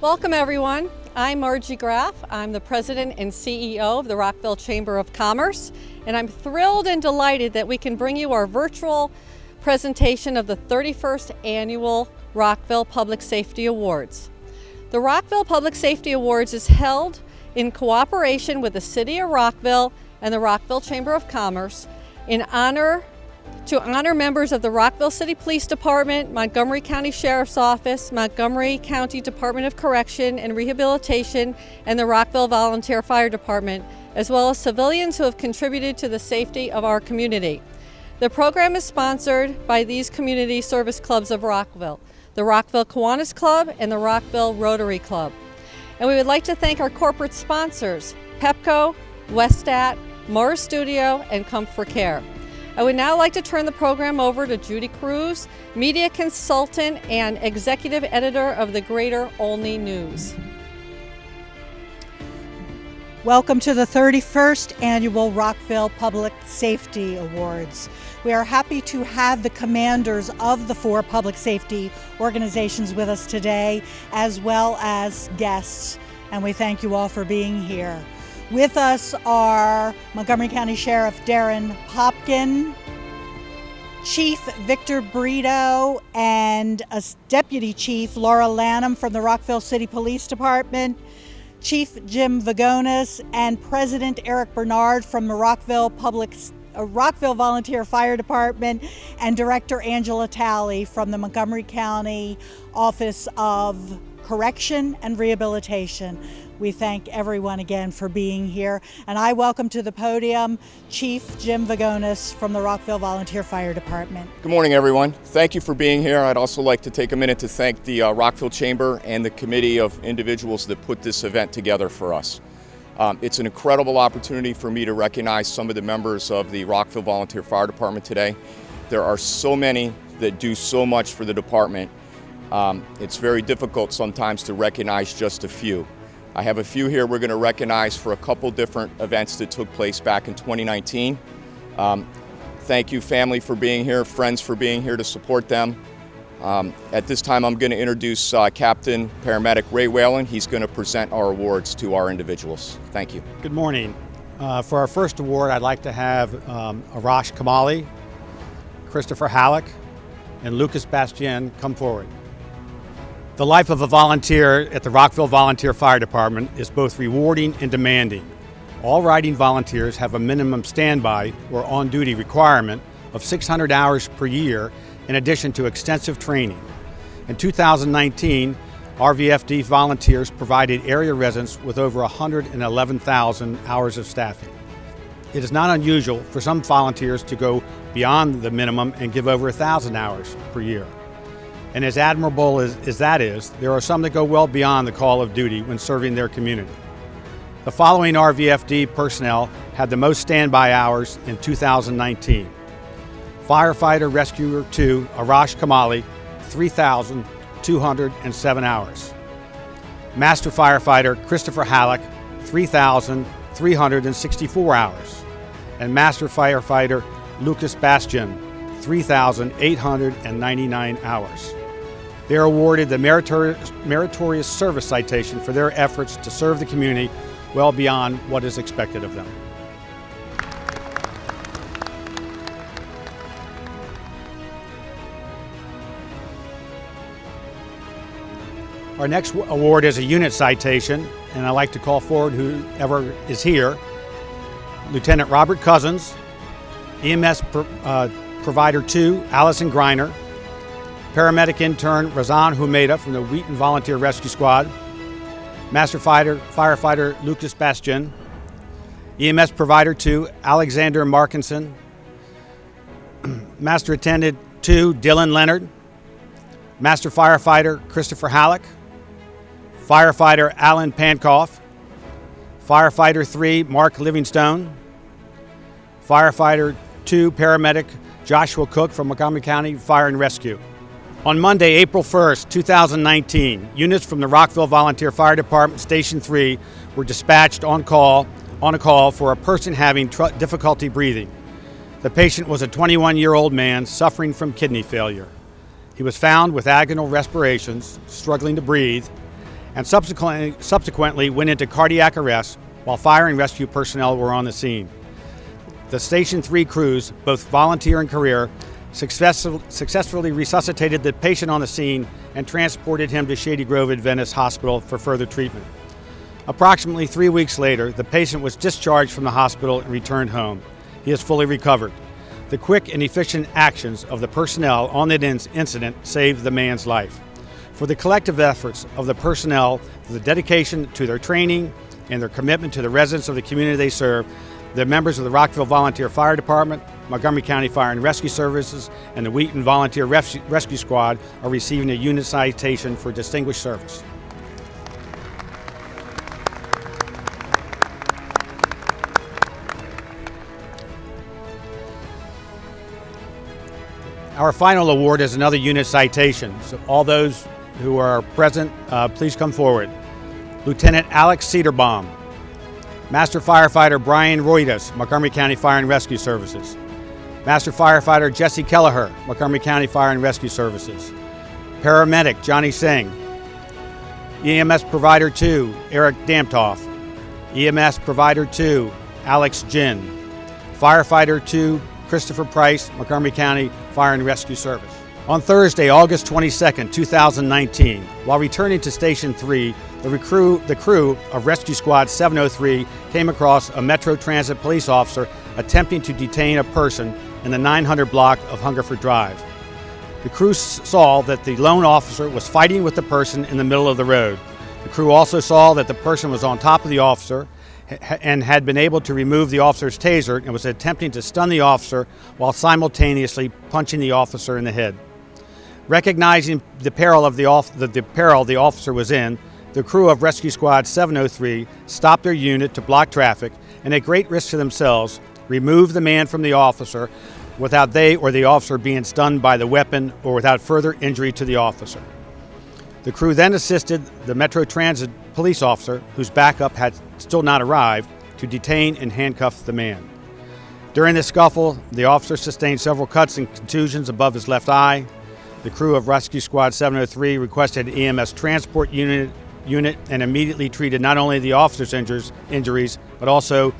Welcome everyone. I'm Margie Graff. I'm the President and CEO of the Rockville Chamber of Commerce, and I'm thrilled and delighted that we can bring you our virtual presentation of the 31st Annual Rockville Public Safety Awards. The Rockville Public Safety Awards is held in cooperation with the City of Rockville and the Rockville Chamber of Commerce to honor members of the Rockville City Police Department, Montgomery County Sheriff's Office, Montgomery County Department of Correction and Rehabilitation, and the Rockville Volunteer Fire Department, as well as civilians who have contributed to the safety of our community. The program is sponsored by these community service clubs of Rockville, the Rockville Kiwanis Club and the Rockville Rotary Club. And we would like to thank our corporate sponsors, Pepco, Westat, Morris Studio, and Comfort Care. I would now like to turn the program over to Judy Cruz, media consultant and executive editor of the Greater Olney News. Welcome to the 31st Annual Rockville Public Safety Awards. We are happy to have the commanders of the 4 public safety organizations with us today, as well as guests, and we thank you all for being here. With us are Montgomery County Sheriff Darren Hopkin, Chief Victor Brito, and Deputy Chief Laura Lanham from the Rockville City Police Department, Chief Jim Vagonis, and President Eric Bernard from the Rockville Volunteer Fire Department, and Director Angela Talley from the Montgomery County Office of Correction and Rehabilitation. We thank everyone again for being here, and I welcome to the podium Chief Jim Vagonis from the Rockville Volunteer Fire Department. Good morning, everyone. Thank you for being here. I'd also like to take a minute to thank the Rockville Chamber and the committee of individuals that put this event together for us. It's an incredible opportunity for me to recognize some of the members of the Rockville Volunteer Fire Department today. There are so many that do so much for the department. It's very difficult sometimes to recognize just a few. I have a few here we're going to recognize for a couple different events that took place back in 2019. Thank you, family, for being here, friends for being here to support them. At this time, I'm going to introduce Captain Paramedic Ray Whalen. He's going to present our awards to our individuals. Thank you. Good morning. For our first award, I'd like to have Arash Kamali, Christopher Halleck, and Lucas Bastien come forward. The life of a volunteer at the Rockville Volunteer Fire Department is both rewarding and demanding. All riding volunteers have a minimum standby or on-duty requirement of 600 hours per year in addition to extensive training. In 2019, RVFD volunteers provided area residents with over 111,000 hours of staffing. It is not unusual for some volunteers to go beyond the minimum and give over 1,000 hours per year. And as admirable as that is, there are some that go well beyond the call of duty when serving their community. The following RVFD personnel had the most standby hours in 2019. Firefighter Rescuer 2 Arash Kamali, 3,207 hours. Master Firefighter Christopher Halleck, 3,364 hours. And Master Firefighter Lucas Bastien, 3,899 hours. They are awarded the Meritorious Service Citation for their efforts to serve the community well beyond what is expected of them. Our next award is a unit citation, and I'd like to call forward whoever is here. Lieutenant Robert Cousins, EMS Provider 2, Allison Griner, Paramedic Intern Razan Humeda from the Wheaton Volunteer Rescue Squad, Master Firefighter Lucas Bastien, EMS Provider 2, Alexander Markinson, Master Attendant 2, Dylan Leonard, Master Firefighter Christopher Halleck, Firefighter Alan Pankoff, Firefighter 3, Mark Livingstone, Firefighter 2, Paramedic Joshua Cook from Montgomery County Fire and Rescue. On Monday, April 1st, 2019, units from the Rockville Volunteer Fire Department Station 3 were dispatched on a call for a person having difficulty breathing. The patient was a 21-year-old man suffering from kidney failure. He was found with agonal respirations, struggling to breathe, and subsequently went into cardiac arrest while fire and rescue personnel were on the scene. The Station 3 crews, both volunteer and career, successfully resuscitated the patient on the scene and transported him to Shady Grove Adventist Hospital for further treatment. Approximately 3 weeks later, the patient was discharged from the hospital and returned home. He is fully recovered. The quick and efficient actions of the personnel on that incident saved the man's life. For the collective efforts of the personnel, the dedication to their training, and their commitment to the residents of the community they serve, the members of the Rockville Volunteer Fire Department, Montgomery County Fire and Rescue Services, and the Wheaton Volunteer Rescue Squad are receiving a unit citation for distinguished service. Our final award is another unit citation. So all those who are present, please come forward. Lieutenant Alex Cedarbaum, Master Firefighter Brian Roidas, Montgomery County Fire and Rescue Services. Master Firefighter Jesse Kelleher, Montgomery County Fire and Rescue Services. Paramedic Johnny Singh. EMS Provider 2, Eric Damtoff. EMS Provider 2, Alex Jin. Firefighter 2, Christopher Price, Montgomery County Fire and Rescue Service. On Thursday, August 22, 2019, while returning to Station 3, the crew of Rescue Squad 703 came across a Metro Transit police officer attempting to detain a person in the 900 block of Hungerford Drive. The crew saw that the lone officer was fighting with the person in the middle of the road. The crew also saw that the person was on top of the officer and had been able to remove the officer's taser and was attempting to stun the officer while simultaneously punching the officer in the head. Recognizing the peril the officer was in, the crew of Rescue Squad 703 stopped their unit to block traffic and, at great risk to themselves, removed the man from the officer without they or the officer being stunned by the weapon or without further injury to the officer. The crew then assisted the Metro Transit police officer, whose backup had still not arrived, to detain and handcuff the man. During the scuffle, the officer sustained several cuts and contusions above his left eye. The crew of Rescue Squad 703 requested an EMS transport unit and immediately treated not only the officer's injuries, but also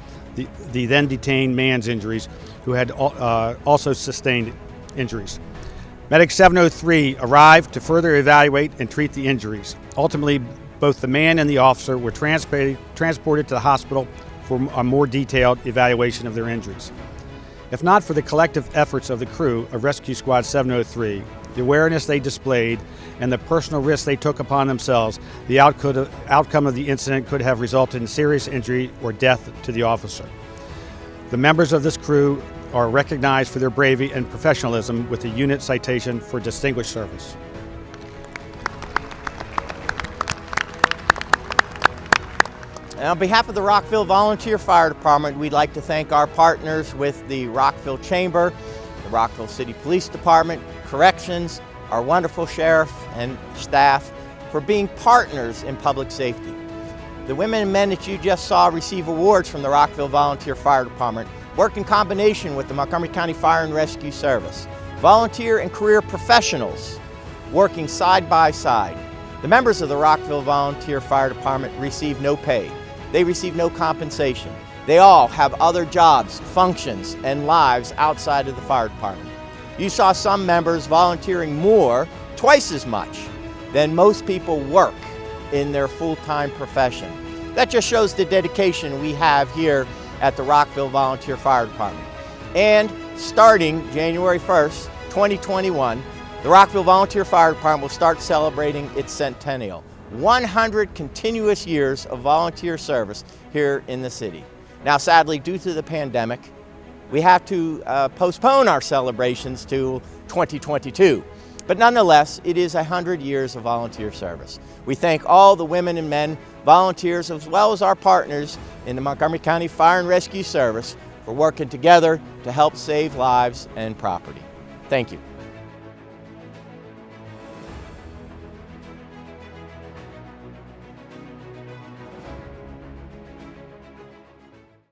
the then detained man's injuries, who had also sustained injuries. Medic 703 arrived to further evaluate and treat the injuries. Ultimately, both the man and the officer were transported to the hospital for a more detailed evaluation of their injuries. If not for the collective efforts of the crew of Rescue Squad 703, the awareness they displayed, and the personal risks they took upon themselves, the outcome of the incident could have resulted in serious injury or death to the officer. The members of this crew are recognized for their bravery and professionalism with a unit citation for distinguished service. And on behalf of the Rockville Volunteer Fire Department, we'd like to thank our partners with the Rockville Chamber, the Rockville City Police Department, Corrections, our wonderful sheriff and staff for being partners in public safety. The women and men that you just saw receive awards from the Rockville Volunteer Fire Department work in combination with the Montgomery County Fire and Rescue Service. Volunteer and career professionals working side by side. The members of the Rockville Volunteer Fire Department receive no pay. They receive no compensation. They all have other jobs, functions, and lives outside of the fire department. You saw some members volunteering more, twice as much, than most people work in their full-time profession. That just shows the dedication we have here at the Rockville Volunteer Fire Department. And starting January 1st, 2021, the Rockville Volunteer Fire Department will start celebrating its centennial. 100 continuous years of volunteer service here in the city. Now, sadly, due to the pandemic, we have to postpone our celebrations to 2022. But nonetheless, it is 100 years of volunteer service. We thank all the women and men, volunteers, as well as our partners in the Montgomery County Fire and Rescue Service for working together to help save lives and property. Thank you.